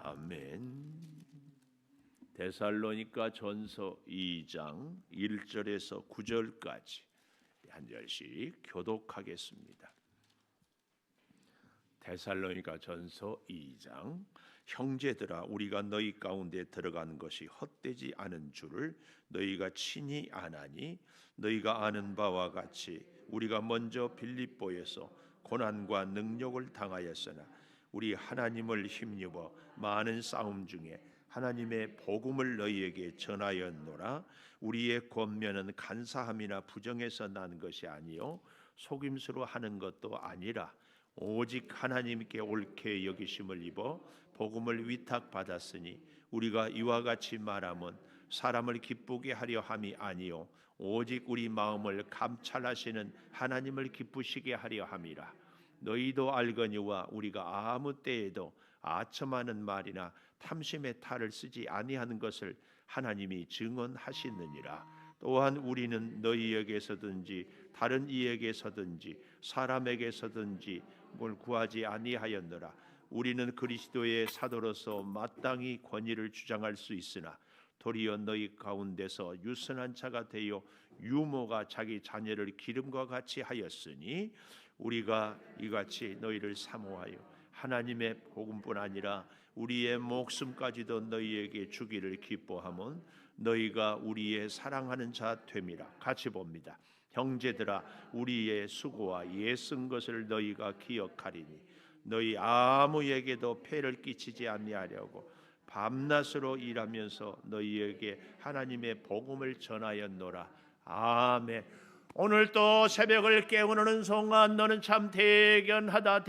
아멘. 데살로니가 전서 2장 1절에서 9절까지 한 절씩 교독하겠습니다. 데살로니가 전서 2장. 형제들아, 우리가 너희 가운데 들어가는 것이 헛되지 않은 줄을 너희가 친히 아나니, 너희가 아는 바와 같이 우리가 먼저 빌립보에서 고난과 능욕을 당하였으나 우리 하나님을 힘입어 많은 싸움 중에 하나님의 복음을 너희에게 전하였노라. 우리의 권면은 간사함이나 부정에서 난 것이 아니요 속임수로 하는 것도 아니라 오직 하나님께 옳게 여기심을 입어 복음을 위탁받았으니 우리가 이와 같이 말하면 사람을 기쁘게 하려 함이 아니요 오직 우리 마음을 감찰하시는 하나님을 기쁘시게 하려 함이라. 너희도 알거니와 우리가 아무 때에도 아첨하는 말이나 탐심의 탈을 쓰지 아니하는 것을 하나님이 증언하시느니라. 또한 우리는 너희에게서든지 다른 이에게서든지 사람에게서든지 뭘 구하지 아니하였노라. 우리는 그리스도의 사도로서 마땅히 권위를 주장할 수 있으나 도리어 너희 가운데서 유선한 자가 되어 유모가 자기 자녀를 기름과 같이 하였으니 우리가 이같이 너희를 사모하여 하나님의 복음뿐 아니라 우리의 목숨까지도 너희에게 주기를 기뻐하면 너희가 우리의 사랑하는 자 됨이라. 같이 봅니다. 형제들아, 우리의 수고와 애쓴 것을 너희가 기억하리니 너희 아무에게도 폐를 끼치지 아니하려고 밤낮으로 일하면서 너희에게 하나님의 복음을 전하였노라. 아멘. 오늘 또 새벽을 깨우는 순간 너는 참 대견하다.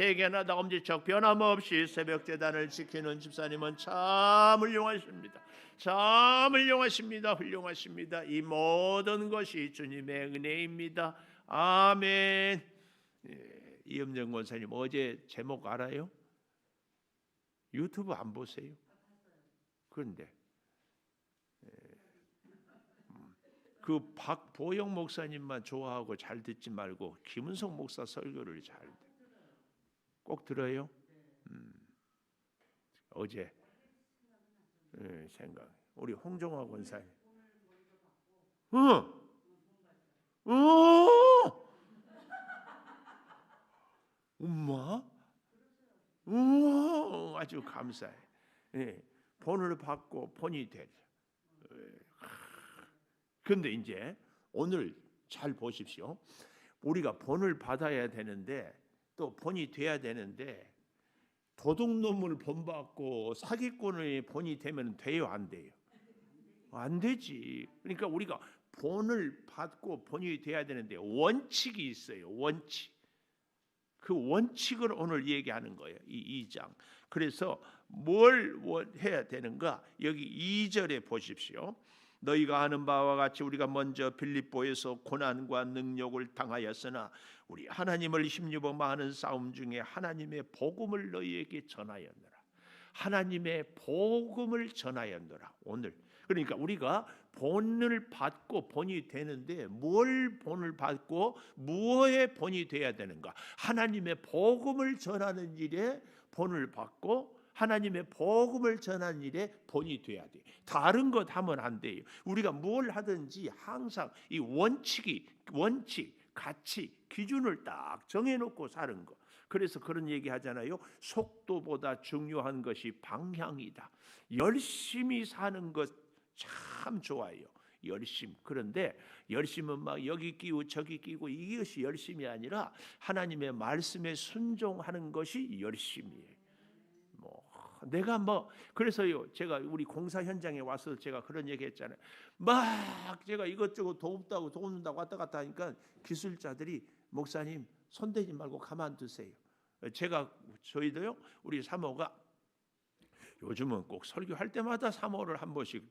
엄지척 변함없이 새벽 제단을 지키는 집사님은 참 훌륭하십니다. 참 훌륭하십니다. 이 모든 것이 주님의 은혜입니다. 아멘. 이음정 권사님 어제 제목 알아요? 유튜브 안 보세요? 그런데 그 박보영 목사님만 좋아하고 잘 듣지 말고 김은석 목사 설교를 잘 꼭 들어요. 어제 생각 우리 홍종화 권사님. 엄마, 아주 감사해. 본을 받고 본이 되죠. 그런데 이제 오늘 잘 보십시오. 우리가 본을 받아야 되는데 또 본이 돼야 되는데 도둑놈을 본받고 사기꾼의 본이 되면 돼요, 안 돼요? 안 되지. 그러니까 우리가 본을 받고 본이 돼야 되는데 원칙이 있어요. 원칙. 그 원칙을 오늘 얘기하는 거예요. 이 2장. 그래서 뭘 해야 되는가? 여기 2절에 보십시오. 너희가 아는 바와 같이 우리가 먼저 빌립보에서 고난과 능욕을 당하였으나 우리 하나님을 힘입어 많은 싸움 중에 하나님의 복음을 너희에게 전하였노라. 하나님의 복음을 전하였노라. 오늘 그러니까 우리가 본을 받고 본이 되는데 뭘 본을 받고 무엇의 본이 돼야 되는가? 하나님의 복음을 전하는 일에 본을 받고 하나님의 복음을 전하는 일에 본이 돼야 돼요. 다른 것 하면 안 돼요. 우리가 뭘 하든지 항상 이 원칙, 가치, 기준을 딱 정해놓고 사는 거. 그래서 그런 얘기 하잖아요. 속도보다 중요한 것이 방향이다. 열심히 사는 것 참 좋아요. 열심. 그런데 열심은 막 여기 끼고 저기 끼고 이것이 열심이 아니라 하나님의 말씀에 순종하는 것이 열심이에요. 내가 그래서요. 제가 우리 공사 현장에 와서 제가 그런 얘기 했잖아요. 막 제가 이것저것 돕는다고 왔다 갔다 하니까 기술자들이 목사님 손대지 말고 가만두세요. 저희도요. 우리 사모가 요즘은 꼭 설교할 때마다 사모를 한 번씩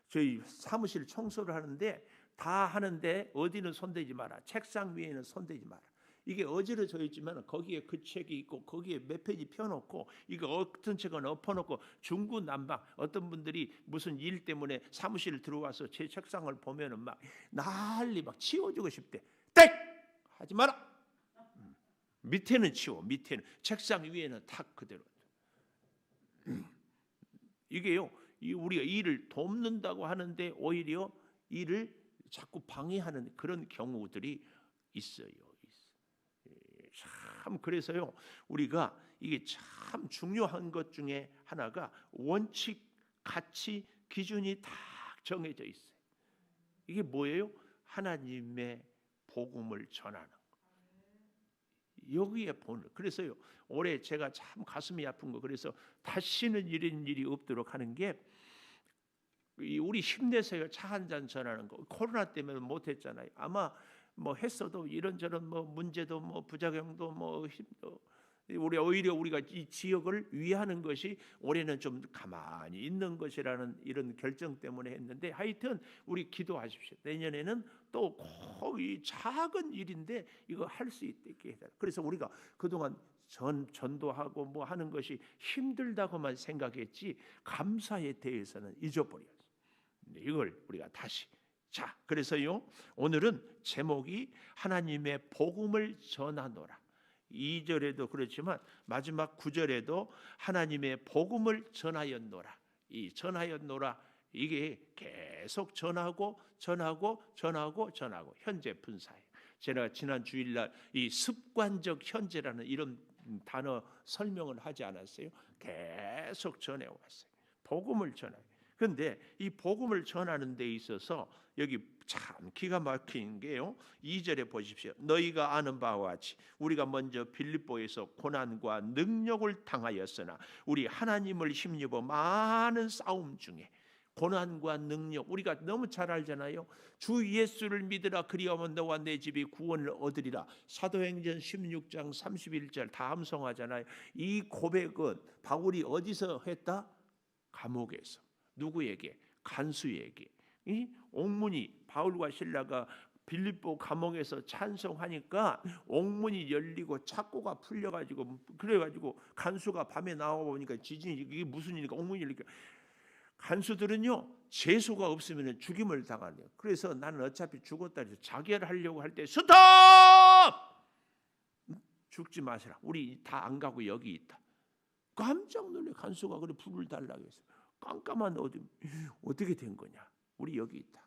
저희 사무실 청소를 하는데 다 하는데 어디는 손대지 마라. 책상 위에는 손대지 마라. 이게 어지러 져 있지만 거기에 그 책이 있고 거기에 몇 페이지 펴놓고 이거 어떤 책은 엎어놓고 중구난방. 어떤 분들이 무슨 일 때문에 사무실 들어와서 제 책상을 보면은 막 난리 막 치워주고 싶대. 땡! 하지 마라. 밑에는 치워. 밑에는 책상 위에는 탁 그대로. 이게요, 우리가 일을 돕는다고 하는데 오히려 일을 자꾸 방해하는 그런 경우들이 있어요. 참 그래서요, 우리가 이게 참 중요한 것 중에 하나가 원칙, 가치, 기준이 다 정해져 있어요. 이게 뭐예요? 하나님의 복음을 전하는 거. 여기에 보는. 그래서요, 올해 제가 참 가슴이 아픈 거, 그래서 다시는 이런 일이 없도록 하는 게, 우리 힘내세요. 차 한 잔 전하는 거. 코로나 때문에 못 했잖아요. 아마 뭐 했어도 이런저런 뭐 문제도 뭐 부작용도 뭐 힘도, 우리 오히려 우리가 이 지역을 위하는 것이 올해는 좀 가만히 있는 것이라는 이런 결정 때문에 했는데, 하여튼 우리 기도하십시오. 내년에는 또 거의 작은 일인데 이거 할 수 있게 해달라. 그래서 우리가 그동안 전도하고 뭐 하는 것이 힘들다고만 생각했지 감사에 대해서는 잊어버렸어요. 이걸 우리가 다시, 자, 그래서요, 오늘은 제목이 하나님의 복음을 전하노라. 2절에도 그렇지만 마지막 9절에도 하나님의 복음을 전하였노라. 이 전하였노라, 이게 계속 전하고 현재 분사예요. 제가 지난 주일날 이 습관적 현재라는 이런 단어 설명을 하지 않았어요? 계속 전해왔어요. 복음을 전해요. 그런데 이 복음을 전하는 데 있어서 여기 참 기가 막힌 게요, 2절에 보십시오. 너희가 아는 바와 같이 우리가 먼저 빌립보에서 고난과 능력을 당하였으나 우리 하나님을 힘입어 많은 싸움 중에, 고난과 능력, 우리가 너무 잘 알잖아요. 주 예수를 믿으라, 그리하면 너와 내 집이 구원을 얻으리라. 사도행전 16장 31절 다 암송하잖아요. 이 고백은 바울이 어디서 했다? 감옥에서. 누구에게? 간수에게. 이 옥문이, 바울과 실라가 빌립보 감옥에서 찬송하니까 옥문이 열리고 착고가 풀려가지고, 그래가지고 간수가 밤에 나와 보니까 지진이, 이게 무슨 일이니까 옥문이 열리니까, 간수들은요 재수가 없으면 죽임을 당하네요. 그래서 나는 어차피 죽었다 해서 자결하려고 할 때 스톱! 죽지 마시라. 우리 다 안 가고 여기 있다. 깜짝 놀래. 간수가 그래 불을 달라고 했어요. 깜깜한 어둠. 어떻게 된 거냐? 우리 여기 있다.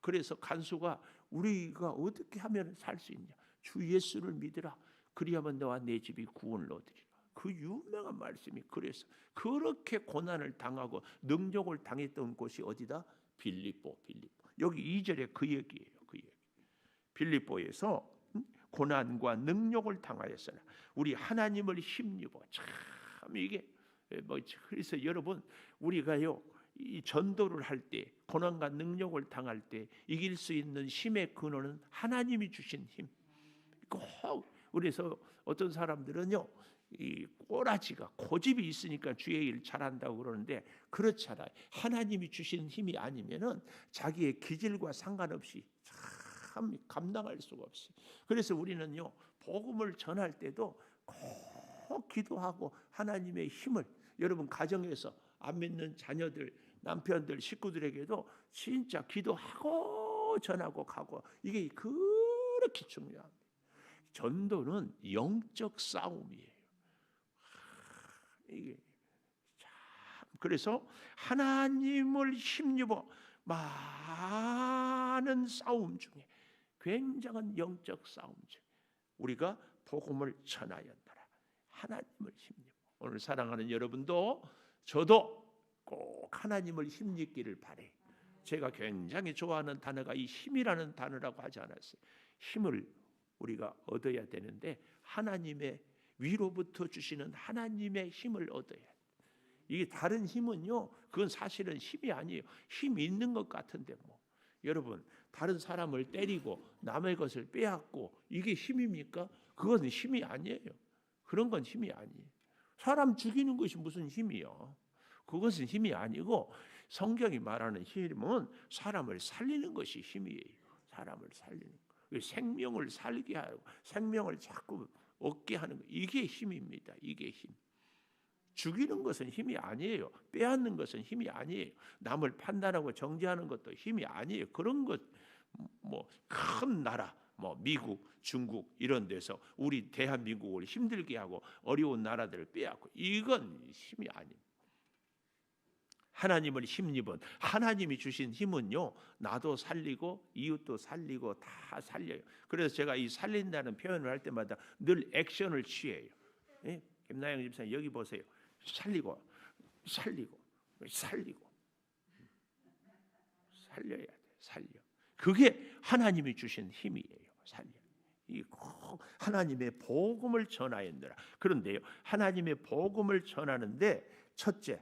그래서 간수가 우리가 어떻게 하면 살 수 있냐? 주 예수를 믿으라. 그리하면 너와 내 집이 구원을 얻으리라. 그 유명한 말씀이, 그래서 그렇게 고난을 당하고 능력을 당했던 곳이 어디다? 빌립보. 여기 2절에 그 얘기예요. 그 얘기. 빌립보에서 고난과 능력을 당하였으나 우리 하나님을 힘입어. 참 이게 뭐, 그래서 여러분, 우리가요 이 전도를 할 때, 고난과 능력을 당할 때 이길 수 있는 힘의 근원은 하나님이 주신 힘. 꼭. 그래서 어떤 사람들은요, 이 꼬라지가, 고집이 있으니까 주의 일 잘한다고 그러는데 그렇지 않아요. 하나님이 주신 힘이 아니면은 자기의 기질과 상관없이 참 감당할 수가 없어요. 그래서 우리는요 복음을 전할 때도 꼭 기도하고 하나님의 힘을, 여러분 가정에서 안 믿는 자녀들, 남편들, 식구들에게도 진짜 기도하고 전하고 가고, 이게 그렇게 중요합니다. 전도는 영적 싸움이에요. 이게 참, 그래서 하나님을 힘입어 많은 싸움 중에, 굉장한 영적 싸움 중에 우리가 복음을 전하였노라. 하나님을 힘입어. 오늘 사랑하는 여러분도 저도 꼭 하나님을 힘입기를 바래요. 제가 굉장히 좋아하는 단어가 이 힘이라는 단어라고 하지 않았어요. 힘을 우리가 얻어야 되는데 하나님의 위로부터 주시는 하나님의 힘을 얻어야 돼요. 이게 다른 힘은요, 그건 사실은 힘이 아니에요. 힘이 있는 것 같은데 뭐. 여러분, 다른 사람을 때리고 남의 것을 빼앗고 이게 힘입니까? 그건 힘이 아니에요. 그런 건 힘이 아니에요. 사람 죽이는 것이 무슨 힘이요? 그것은 힘이 아니고, 성경이 말하는 힘은 사람을 살리는 것이 힘이에요. 사람을 살리는 거. 생명을 살게 하고 생명을 자꾸 얻게 하는 거, 이게 힘입니다. 이게 힘. 죽이는 것은 힘이 아니에요. 빼앗는 것은 힘이 아니에요. 남을 판단하고 정죄하는 것도 힘이 아니에요. 그런 것, 뭐 큰 나라, 뭐 미국, 중국 이런 데서 우리 대한민국을 힘들게 하고 어려운 나라들을 빼앗고, 이건 힘이 아닙니다. 하나님을 힘입은 하나님이 주신 힘은요, 나도 살리고 이웃도 살리고 다 살려요. 그래서 제가 이 살린다는 표현을 할 때마다 늘 액션을 취해요. 예? 김나영 집사님 여기 보세요. 살리고 살리고 살리고 살려야 돼. 살려. 그게 하나님이 주신 힘이에요. 살려. 이 하나님의 복음을 전하였느라. 그런데요, 하나님의 복음을 전하는데 첫째,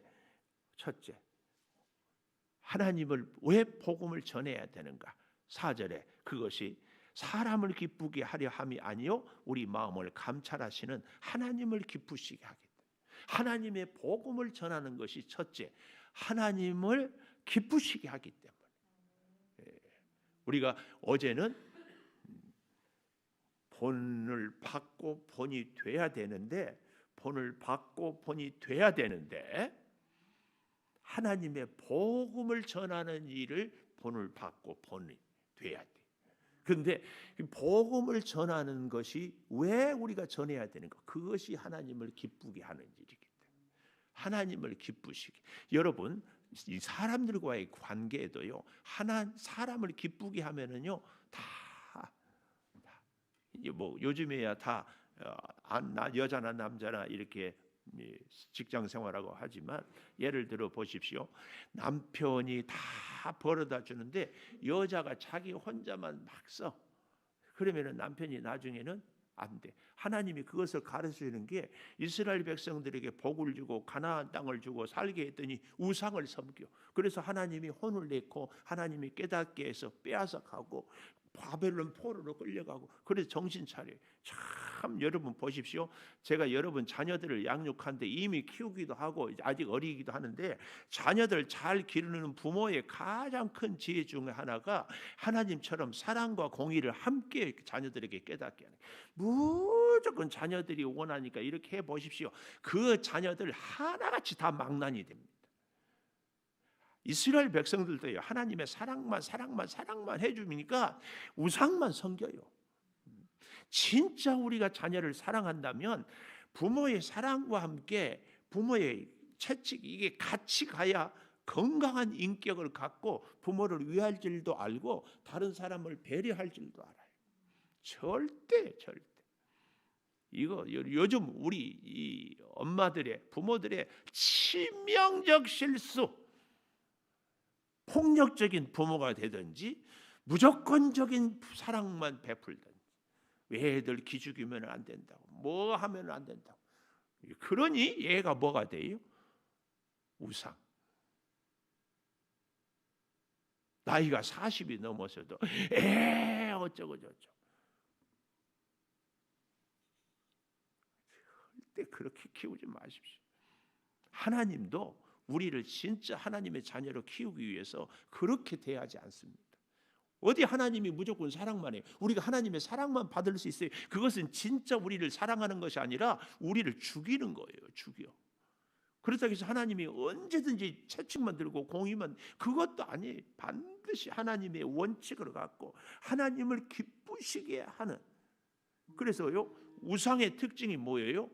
하나님을 왜 복음을 전해야 되는가? 4절에 그것이 사람을 기쁘게 하려 함이 아니요 우리 마음을 감찰하시는 하나님을 기쁘시게 하기 때문에. 하나님의 복음을 전하는 것이 첫째, 하나님을 기쁘시게 하기 때문에. 우리가 어제는 본을 받고 본이 돼야 되는데, 본을 받고 본이 돼야 되는데 하나님의 복음을 전하는 일을 본을 받고 본이 돼야 돼. 그런데 복음을 전하는 것이 왜 우리가 전해야 되는가? 그것이 하나님을 기쁘게 하는 일이기 때문에. 하나님을 기쁘시게. 여러분, 이 사람들과의 관계에도요, 사람을 기쁘게 하면은요, 뭐 요즘에야 다 여자나 남자나 이렇게 직장 생활하고 하지만, 예를 들어 보십시오. 남편이 다 벌어다 주는데 여자가 자기 혼자만 막 써. 그러면은 남편이 나중에는 안 돼. 하나님이 그것을 가르치는 게 이스라엘 백성들에게 복을 주고 가나안 땅을 주고 살게 했더니 우상을 섬겨. 그래서 하나님이 혼을 내고 하나님이 깨닫게 해서 빼앗아 가고 바벨론 포로로 끌려가고. 그래서 정신 차려요. 참 여러분 보십시오. 제가 여러분 자녀들을 양육하는데 이미 키우기도 하고 아직 어리기도 하는데, 자녀들 잘 기르는 부모의 가장 큰 지혜 중에 하나가 하나님처럼 사랑과 공의를 함께 자녀들에게 깨닫게 하는. 무조건 자녀들이 원하니까 이렇게 해보십시오. 그 자녀들 하나같이 다 망난이 됩니다. 이스라엘 백성들도요, 하나님의 사랑만 해주니까 우상만 섬겨요. 진짜 우리가 자녀를 사랑한다면 부모의 사랑과 함께 부모의 채찍, 이게 같이 가야 건강한 인격을 갖고 부모를 위할 줄도 알고 다른 사람을 배려할 줄도 알아요. 절대 이거 요즘 우리 이 엄마들의, 부모들의 치명적 실수, 폭력적인 부모가 되든지 무조건적인 사랑만 베풀든지, 애들 기죽이면 안 된다고, 뭐 하면 안 된다고. 그러니 얘가 뭐가 돼요? 우상. 나이가 40이 넘어서도 어쩌고 저쩌고. 절대 그렇게 키우지 마십시오. 하나님도 우리를 진짜 하나님의 자녀로 키우기 위해서 그렇게 대하지 않습니다. 어디 하나님이 무조건 사랑만 해요. 우리가 하나님의 사랑만 받을 수 있어요. 그것은 진짜 우리를 사랑하는 것이 아니라 우리를 죽이는 거예요. 죽여. 그렇다고 해서 하나님이 언제든지 채찍만 들고 공의만, 그것도 아니에요. 반드시 하나님의 원칙을 갖고 하나님을 기쁘시게 하는. 그래서요, 우상의 특징이 뭐예요?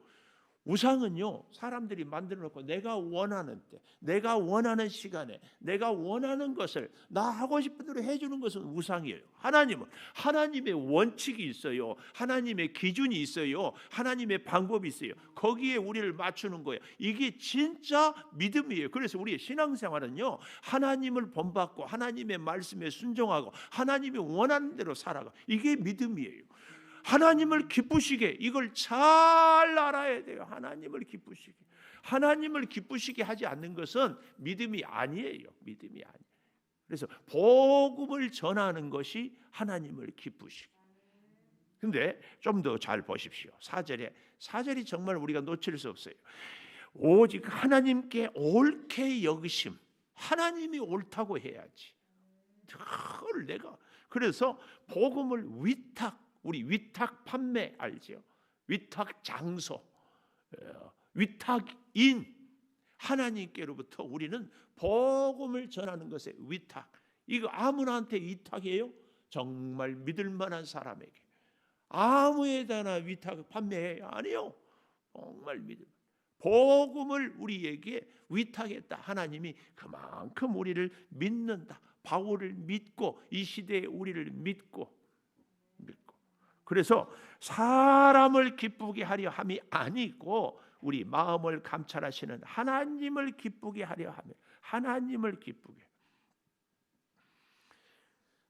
우상은요, 사람들이 만들어 놓고 내가 원하는 때, 내가 원하는 시간에, 내가 원하는 것을 나 하고 싶은 대로 해주는 것은 우상이에요. 하나님은 하나님의 원칙이 있어요. 하나님의 기준이 있어요. 하나님의 방법이 있어요. 거기에 우리를 맞추는 거예요. 이게 진짜 믿음이에요. 그래서 우리의 신앙생활은요, 하나님을 본받고 하나님의 말씀에 순종하고 하나님이 원하는 대로 살아가. 이게 믿음이에요. 하나님을 기쁘시게, 이걸 잘 알아야 돼요. 하나님을 기쁘시게. 하나님을 기쁘시게 하지 않는 것은 믿음이 아니에요. 믿음이 아니에요. 그래서 복음을 전하는 것이 하나님을 기쁘시게. 근데 좀 더 잘 보십시오. 4절이 정말 우리가 놓칠 수 없어요. 오직 하나님께 옳게 여기심. 하나님이 옳다고 해야지. 그걸 내가. 그래서 복음을 우리 위탁 판매 알죠? 위탁 장소, 위탁인, 하나님께로부터 우리는 복음을 전하는 것에 위탁. 이거 아무나한테 위탁이에요? 정말 믿을 만한 사람에게. 아무에다나 위탁 판매해? 아니요. 정말 믿을. 복음을 우리에게 위탁했다. 하나님이 그만큼 우리를 믿는다. 바울을 믿고 이 시대에 우리를 믿고 그래서 사람을 기쁘게 하려 함이 아니고 우리 마음을 감찰하시는 하나님을 기쁘게 하려 하며 하나님을 기쁘게.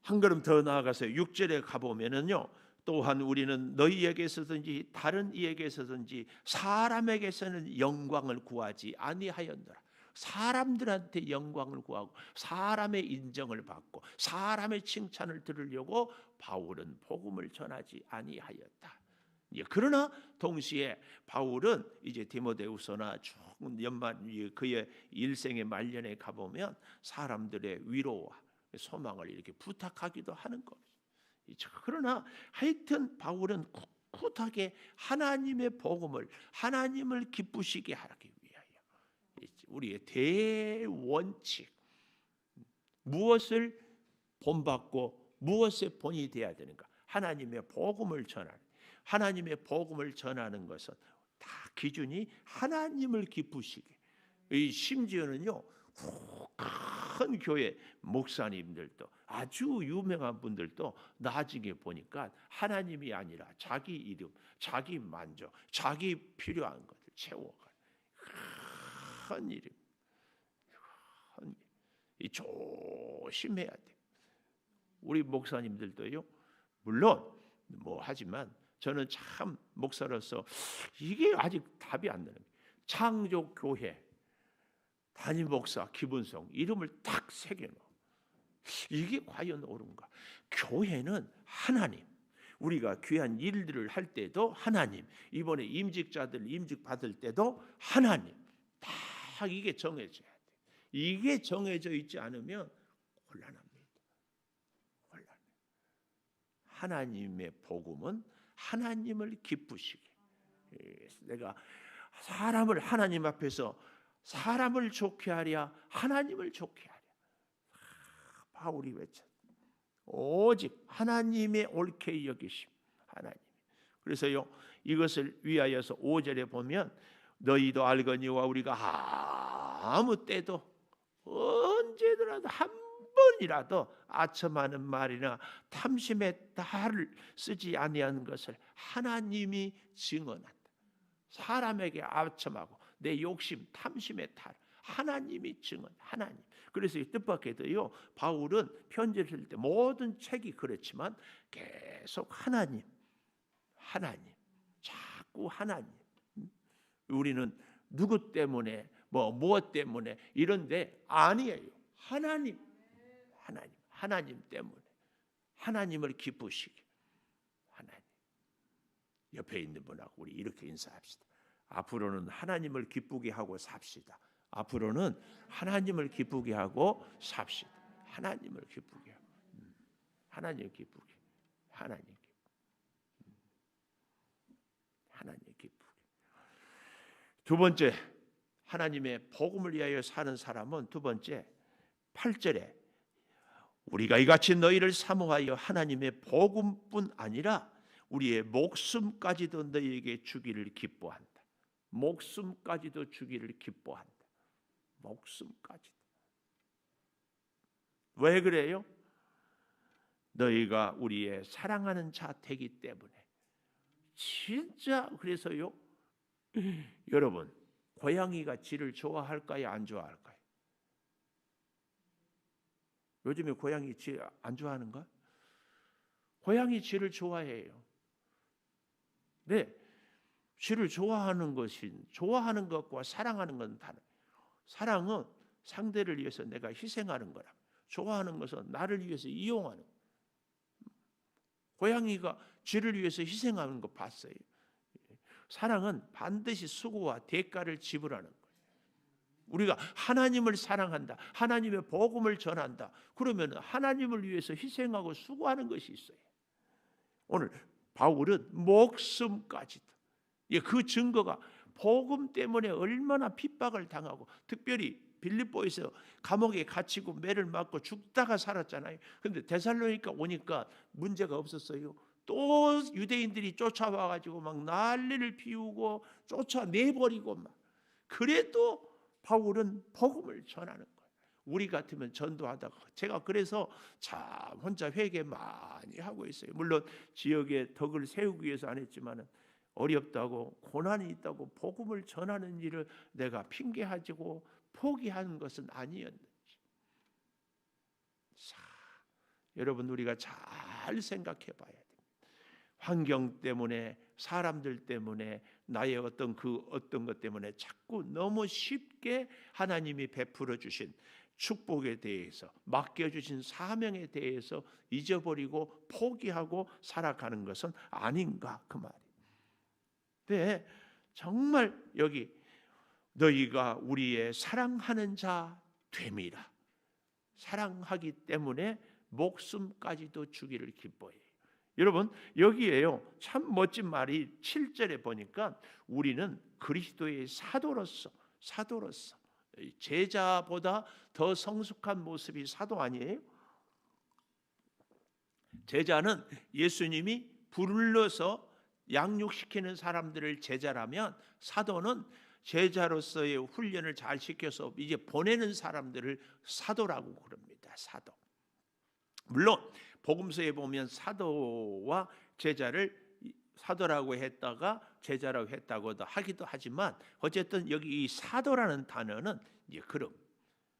한 걸음 더 나아가서 6절에 가보면은요, 또한 우리는 너희에게서든지 다른 이에게서든지 사람에게서는 영광을 구하지 아니하였노라. 사람들한테 영광을 구하고 사람의 인정을 받고 사람의 칭찬을 들으려고 바울은 복음을 전하지 아니하였다. 그러나 동시에 바울은 이제 디모데후서나 쭉 연말 그의 일생의 말년에 가보면 사람들의 위로와 소망을 이렇게 부탁하기도 하는 겁니다. 그러나 하여튼 바울은 꿋꿋하게 하나님의 복음을 하나님을 기쁘시게 하기 위하여 우리의 대원칙 무엇을 본받고 무엇의 본이 되어야 되는가? 하나님의 복음을 전하는 하나님의 복음을 전하는 것은 다 기준이 하나님을 기쁘시게. 심지어는요 큰 교회 목사님들도 아주 유명한 분들도 나중에 보니까 하나님이 아니라 자기 이름, 자기 만족, 자기 필요한 것을 채워가는 큰 이름. 조심해야 돼. 우리 목사님들도요. 물론 뭐 하지만 저는 참 목사로서 이게 아직 답이 안 되는 거예요. 창조교회 담임 목사 기분성 이름을 딱 새겨놓어. 이게 과연 옳은가? 교회는 하나님. 우리가 귀한 일들을 할 때도 하나님. 이번에 임직자들 임직 받을 때도 하나님. 다 이게 정해져야 돼. 이게 정해져 있지 않으면 곤란합니다. 곤란해. 하나님의 복음은 하나님을 기쁘시게. 내가 사람을 하나님 앞에서 사람을 좋게 하랴 하나님을 좋게 하랴. 바울이 외쳐 오직 하나님의 옳게 여기심 하나님. 그래서요 이것을 위하여서 5절에 보면 너희도 알거니와 우리가 아무 때도 언제더라도 한 번이라도 아첨하는 말이나 탐심의 탈을 쓰지 아니하는 것을 하나님이 증언한다. 사람에게 아첨하고 내 욕심, 탐심의 탈 하나님이 증언, 하나님. 그래서 뜻밖에도요 바울은 편지를 쓸 때 모든 책이 그렇지만 계속 하나님, 하나님, 자꾸 하나님. 우리는 누구 때문에 무엇 때문에 이런데 아니에요. 하나님, 하나님, 하나님 때문에 하나님을 기쁘시게 하나님. 옆에 있는 분하고 우리 이렇게 인사합시다. 앞으로는 하나님을 기쁘게 하고 삽시다. 앞으로는 하나님을 기쁘게 하고 삽시다. 하나님을 기쁘게 하고 하나님 기쁘게 하나님 기쁘게. 두 번째 하나님의 복음을 위하여 사는 사람은 두 번째 8절에 우리가 이같이 너희를 사모하여 하나님의 복음뿐 아니라 우리의 목숨까지도 너희에게 주기를 기뻐한다. 목숨까지도 주기를 기뻐한다. 목숨까지도. 왜 그래요? 너희가 우리의 사랑하는 자 되기 때문에. 진짜 그래서요. 여러분 고양이가 쥐를 좋아할까요? 안 좋아할까요? 요즘에 고양이 쥐 안 좋아하는가? 고양이 쥐를 좋아해요. 네, 쥐를 좋아하는 것과 사랑하는 건 다르. 사랑은 상대를 위해서 내가 희생하는 거라. 좋아하는 것은 나를 위해서 이용하는. 고양이가 쥐를 위해서 희생하는 거 봤어요. 사랑은 반드시 수고와 대가를 지불하는 거예요. 우리가 하나님을 사랑한다. 하나님의 복음을 전한다. 그러면 하나님을 위해서 희생하고 수고하는 것이 있어요. 오늘 바울은 목숨까지도. 그 증거가 복음 때문에 얼마나 핍박을 당하고 특별히 빌립보에서 감옥에 갇히고 매를 맞고 죽다가 살았잖아요. 그런데 데살로니가 오니까 문제가 없었어요. 또 유대인들이 쫓아와가지고 막 난리를 피우고 쫓아내버리고 막 그래도 바울은 복음을 전하는 거예요. 우리 같으면 전도하다가 제가 그래서 참 혼자 회개 많이 하고 있어요. 물론 지역에 덕을 세우기 위해서 안 했지만은 어렵다고 고난이 있다고 복음을 전하는 일을 내가 핑계하고 포기하는 것은 아니었는지. 자, 여러분 우리가 잘 생각해 봐야 돼요. 환경 때문에 사람들 때문에 나의 어떤 것 때문에 자꾸 너무 쉽게 하나님이 베풀어 주신 축복에 대해서 맡겨주신 사명에 대해서 잊어버리고 포기하고 살아가는 것은 아닌가 그 말이에요. 네, 정말 여기 너희가 우리의 사랑하는 자 됨이라. 사랑하기 때문에 목숨까지도 주기를 기뻐해요. 여러분 여기에요 참 멋진 말이 7절에 보니까 우리는 그리스도의 사도로서 제자보다 더 성숙한 모습이 사도 아니에요? 제자는 예수님이 불러서 양육시키는 사람들을 제자라면 사도는 제자로서의 훈련을 잘 시켜서 이제 보내는 사람들을 사도라고 그럽니다. 사도. 물론 복음서에 보면 사도와 제자를 사도라고 했다가 제자라고 했다고도 하기도 하지만 어쨌든 여기 이 사도라는 단어는 이제 그럼.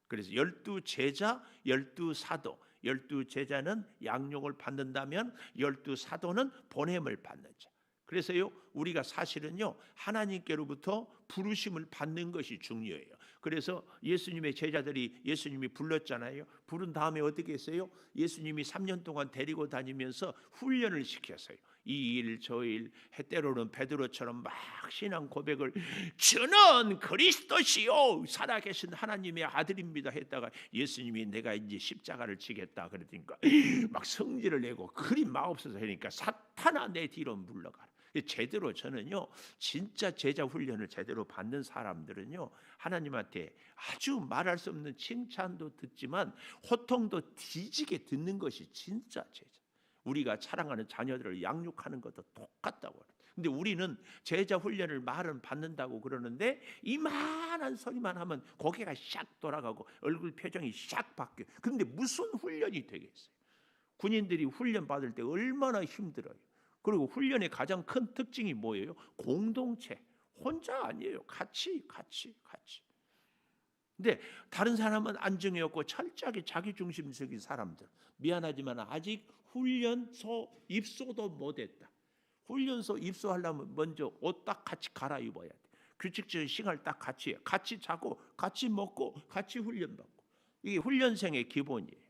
그래서 12제자, 12사도. 12제자는 양육을 받는다면 12사도는 보냄을 받는 자. 그래서요 우리가 사실은요 하나님께로부터 부르심을 받는 것이 중요해요. 그래서 예수님의 제자들이 예수님이 불렀잖아요. 부른 다음에 어떻게 했어요? 예수님이 3년 동안 데리고 다니면서 훈련을 시켰어요. 이 일 저 일 때로는 베드로처럼 막 신앙 고백을 저는 그리스도시요 살아계신 하나님의 아들입니다 했다가 예수님이 내가 이제 십자가를 지겠다 그러니까 막 성질을 내고 그리 마옵소서 하니까 사탄아 내 뒤로 물러가라. 제대로 저는요 진짜 제자 훈련을 제대로 받는 사람들은요 하나님한테 아주 말할 수 없는 칭찬도 듣지만 호통도 뒤지게 듣는 것이 진짜 제자. 우리가 사랑하는 자녀들을 양육하는 것도 똑같다고. 근데 우리는 제자 훈련을 말은 받는다고 그러는데 이만한 소리만 하면 고개가 샥 돌아가고 얼굴 표정이 샥 바뀌어요. 근데 무슨 훈련이 되겠어요? 군인들이 훈련 받을 때 얼마나 힘들어요. 그리고 훈련의 가장 큰 특징이 뭐예요? 공동체. 혼자 아니에요. 같이. 근데 다른 사람은 안정이 없고 철저하게 자기중심적인 사람들. 미안하지만 아직 훈련소 입소도 못했다. 훈련소 입소하려면 먼저 옷 딱 같이 갈아입어야 돼. 규칙적인 시간을 딱 같이 해. 같이 자고 같이 먹고 같이 훈련받고. 이게 훈련생의 기본이에요.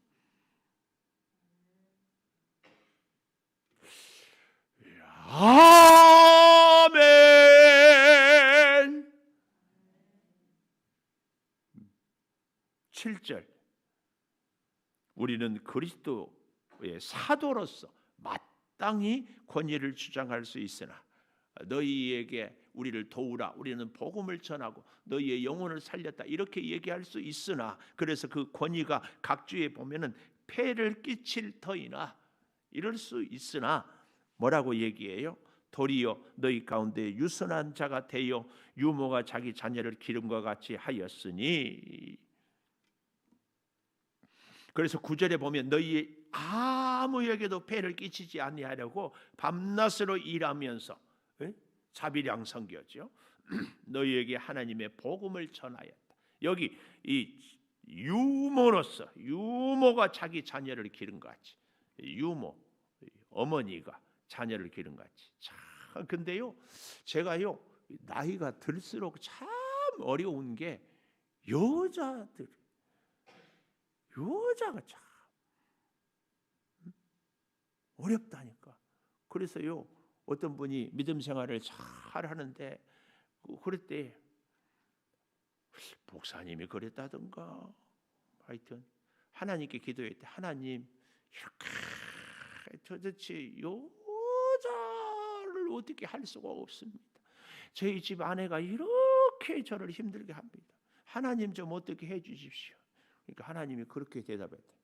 아멘. 7절 우리는 그리스도의 사도로서 마땅히 권위를 주장할 수 있으나 너희에게 우리를 도우라 우리는 복음을 전하고 너희의 영혼을 살렸다 이렇게 얘기할 수 있으나 그래서 그 권위가 각주에 보면은 폐를 끼칠 터이나 이럴 수 있으나 뭐라고 얘기해요? 도리어 너희 가운데 유선한 자가 되어 유모가 자기 자녀를 기름과 같이 하였으니. 그래서 9절에 보면 너희 아무에게도 폐를 끼치지 아니하려고 밤낮으로 일하면서 자비량 성교죠. 너희에게 하나님의 복음을 전하였다. 여기 이 유모로서 유모가 자기 자녀를 기른 것 같이 유모 어머니가 자녀를 기른 것 같이 참 근데요 제가요 나이가 들수록 참 어려운 게 여자가 참 어렵다니까. 그래서요 어떤 분이 믿음 생활을 잘 하는데 그럴 때 목사님이 그랬다던가 하여튼 하나님께 기도했대. 하나님 이렇게 도대체 여자를 어떻게 할 수가 없습니다. 저희 집 아내가 이렇게 저를 힘들게 합니다. 하나님 좀 어떻게 해주십시오. 그러니까 하나님이 그렇게 대답했대.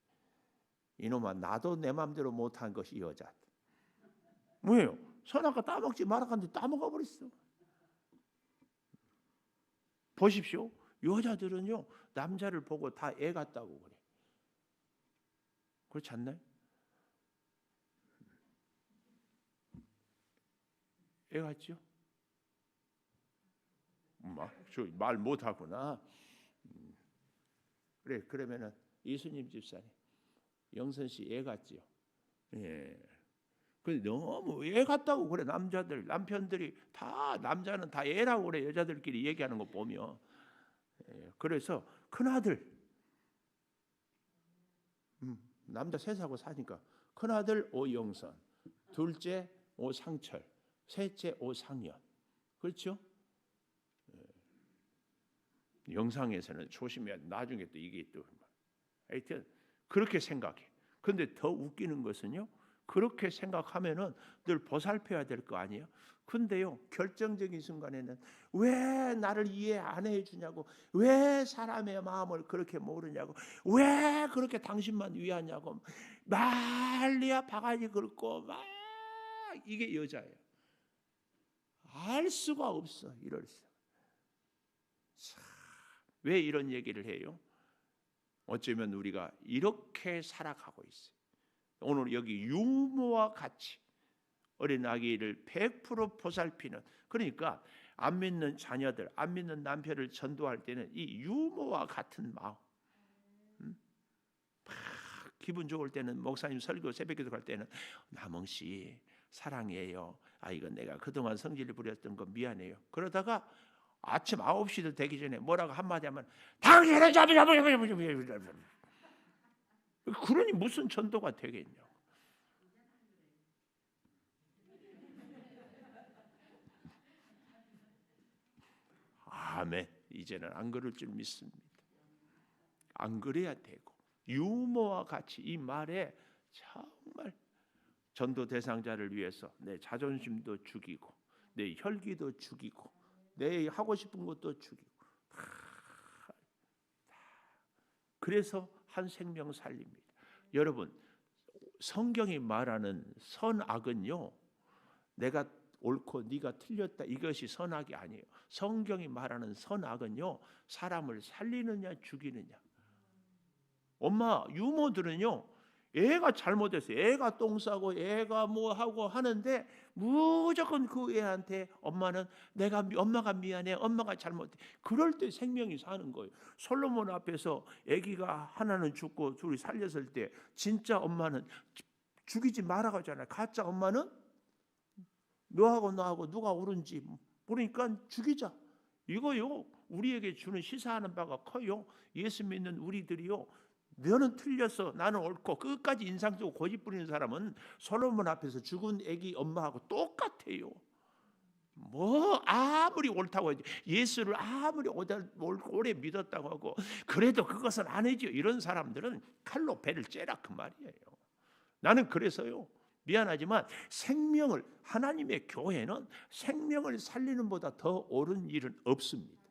이놈아 나도 내 마음대로 못한 것이 여자. 뭐예요? 선악과 따먹지 말아갔는데 따먹어 버렸어. 보십시오. 여자들은요 남자를 보고 다 애 같다고 그래. 그렇지 않나요? 애 같죠? 말 못하구나. 그래, 그러면은 이수님 집사님, 영선 씨 애 같지요? 예. 그 너무 애 같다고 그래. 남편들이 다, 남자는 다 애라고 그래. 여자들끼리 얘기하는 거 보면. 예. 그래서 큰 아들, 남자 셋하고 사니까 큰 아들 오영선, 둘째 오상철, 셋째 오상현. 그렇죠? 영상에서는 조심해야 돼. 나중에 또 이게 또 하여튼 그렇게 생각해. 근데 더 웃기는 것은요, 그렇게 생각하면은 늘 보살펴야 될 거 아니에요. 근데요 결정적인 순간에는 왜 나를 이해 안 해주냐고, 왜 사람의 마음을 그렇게 모르냐고, 왜 그렇게 당신만 위하냐고 난리야 바가지 긁고 막. 이게 여자예요. 알 수가 없어. 이럴 수. 왜 이런 얘기를 해요? 어쩌면 우리가 이렇게 살아가고 있어요. 오늘 여기 유모와 같이 어린 아기를 100% 보살피는, 그러니까 안 믿는 자녀들, 안 믿는 남편을 전도할 때는 이 유모와 같은 마음. 기분 좋을 때는 목사님 설교 새벽기도 갈 때는 남흥 씨 사랑해요. 이건 내가 그동안 성질을 부렸던 거 미안해요. 그러다가 아침 9시도 되기 전에 뭐라고 한마디 하면 당신은 그러니 무슨 전도가 되겠냐고. 아멘. 이제는 안 그럴 줄 믿습니다. 안 그래야 되고, 유모와 같이 이 말에 정말 전도 대상자를 위해서 내 자존심도 죽이고, 내 혈기도 죽이고, 내 하고 싶은 것도 죽이고, 그래서 한 생명 살립니다. 여러분, 성경이 말하는 선악은요, 내가 옳고 네가 틀렸다 이것이 선악이 아니에요. 성경이 말하는 선악은요, 사람을 살리느냐 죽이느냐. 엄마 유모들은요, 애가 잘못했어요. 애가 똥 싸고 애가 뭐 하고 하는데 무조건 그 애한테 엄마가 미안해, 엄마가 잘못해. 그럴 때 생명이 사는 거예요. 솔로몬 앞에서 아기가 하나는 죽고 둘이 살렸을 때 진짜 엄마는 죽이지 말라고 하잖아요. 가짜 엄마는 너하고 나하고 누가 옳은지 모르니까 죽이자. 이거요 우리에게 주는 시사하는 바가 커요. 예수 믿는 우리들이요, 너는 틀렸어 나는 옳고 끝까지 인상 쓰고 고집 부리는 사람은 솔로몬 앞에서 죽은 아기 엄마하고 똑같아요. 뭐 아무리 옳다고 해도, 예수를 아무리 오래 믿었다고 하고 그래도 그것은 아니죠. 이런 사람들은 칼로 배를 째라 그 말이에요. 나는 그래서요, 미안하지만 생명을, 하나님의 교회는 생명을 살리는 보다 더 옳은 일은 없습니다.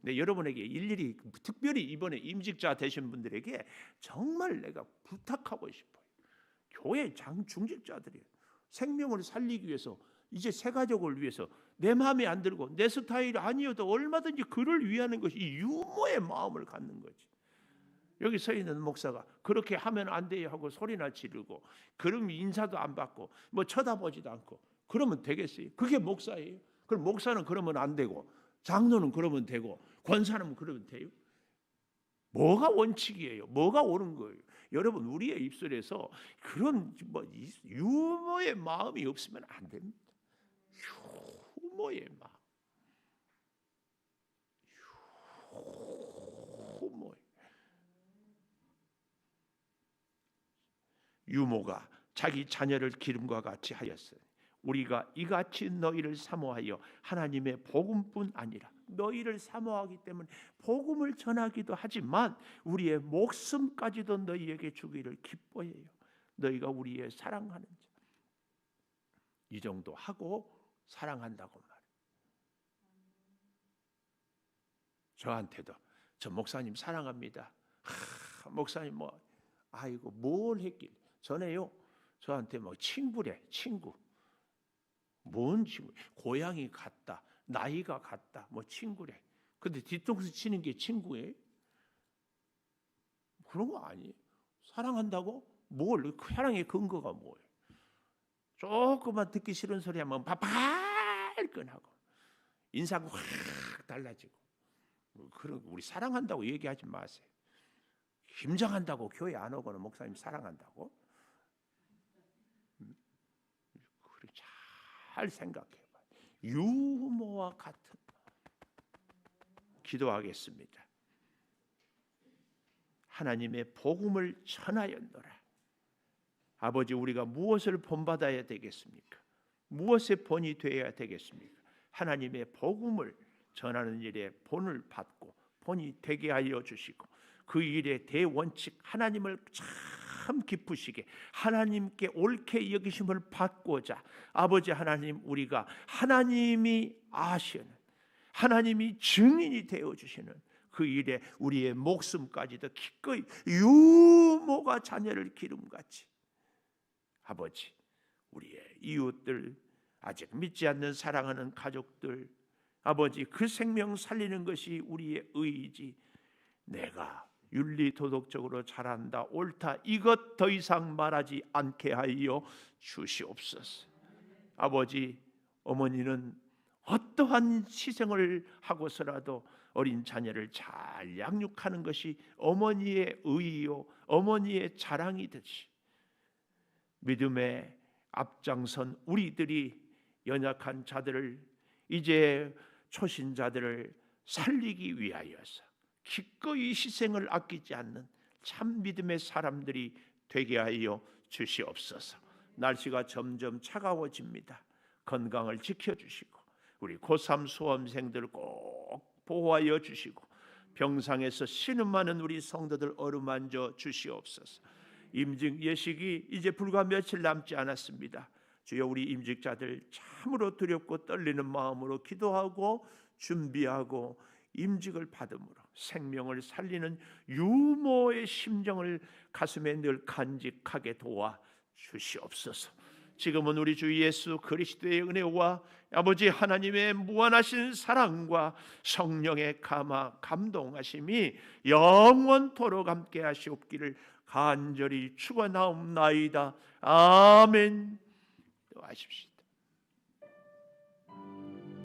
네, 여러분에게 일일이 특별히 이번에 임직자 되신 분들에게 정말 내가 부탁하고 싶어요. 교회 중직자들이 생명을 살리기 위해서, 이제 새 가족을 위해서 내 마음에 안 들고 내 스타일이 아니어도 얼마든지 그를 위하는 것이 이 유모의 마음을 갖는 거지. 여기 서 있는 목사가 그렇게 하면 안 돼요 하고 소리나 지르고, 그럼 인사도 안 받고 뭐 쳐다보지도 않고 그러면 되겠어요? 그게 목사예요? 그럼 목사는 그러면 안 되고, 장로는 그러면 되고, 권사는 그러면 돼요? 뭐가 원칙이에요? 뭐가 옳은 거예요? 여러분, 우리의 입술에서 그런 유모의 마음이 없으면 안 됩니다. 유모의 마음, 유모가 자기 자녀를 기름과 같이 하였으니 우리가 이같이 너희를 사모하여 하나님의 복음뿐 아니라 너희를 사모하기 때문에 복음을 전하기도 하지만 우리의 목숨까지도 너희에게 주기를 기뻐해요. 너희가 우리의 사랑하는 자. 이 정도 하고 사랑한다고 말해요. 저한테도 저 목사님 사랑합니다. 목사님 아이고 뭘 했길. 전에요 저한테 친구래, 친구. 뭔 친구? 고향이 같다, 나이가 같다, 친구래. 근데 뒤통수 치는 게 친구예요? 그런 거 아니에요. 사랑한다고? 뭘? 사랑의 근거가 뭐예요? 조금만 듣기 싫은 소리 하면 발끈하고 인상 확 달라지고. 그런 우리 사랑한다고 얘기하지 마세요. 김장한다고 교회 안 오거나 목사님 사랑한다고? 그래, 잘 생각해봐. 유모와 같은 기도하겠습니다. 하나님의 복음을 전하였노라. 아버지, 우리가 무엇을 본받아야 되겠습니까? 무엇의 본이 되어야 되겠습니까? 하나님의 복음을 전하는 일에 본을 받고 본이 되게 하여 주시고, 그 일의 대원칙 하나님을 참 기쁘시게 하나님께 옳게 여기심을 받고자, 아버지 하나님, 우리가 하나님이 아시는, 하나님이 증인이 되어 주시는 그 일에 우리의 목숨까지도 기꺼이 유모가 자녀를 기름같이, 아버지, 우리의 이웃들, 아직 믿지 않는 사랑하는 가족들, 아버지, 그 생명 살리는 것이 우리의 의지. 내가 윤리 도덕적으로 잘한다, 옳다, 이것 더 이상 말하지 않게 하여 주시옵소서. 아버지, 어머니는 어떠한 희생을 하고서라도 어린 자녀를 잘 양육하는 것이 어머니의 의요, 어머니의 자랑이 되시, 믿음의 앞장선 우리들이 연약한 자들을, 이제 초신자들을 살리기 위하여서 기꺼이 희생을 아끼지 않는 참 믿음의 사람들이 되게 하여 주시옵소서. 날씨가 점점 차가워집니다. 건강을 지켜주시고 우리 고3 수험생들 꼭 보호하여 주시고, 병상에서 신음하는 우리 성도들 어루만져 주시옵소서. 임직 예식이 이제 불과 며칠 남지 않았습니다. 주여, 우리 임직자들 참으로 두렵고 떨리는 마음으로 기도하고 준비하고 임직을 받음으로 생명을 살리는 유모의 심정을 가슴에 늘 간직하게 도와 주시옵소서. 지금은 우리 주 예수 그리스도의 은혜와 아버지 하나님의 무한하신 사랑과 성령의 감동하심이 영원토록 함께 하시옵기를 간절히 축원하옵나이다. 아멘. 하십시다.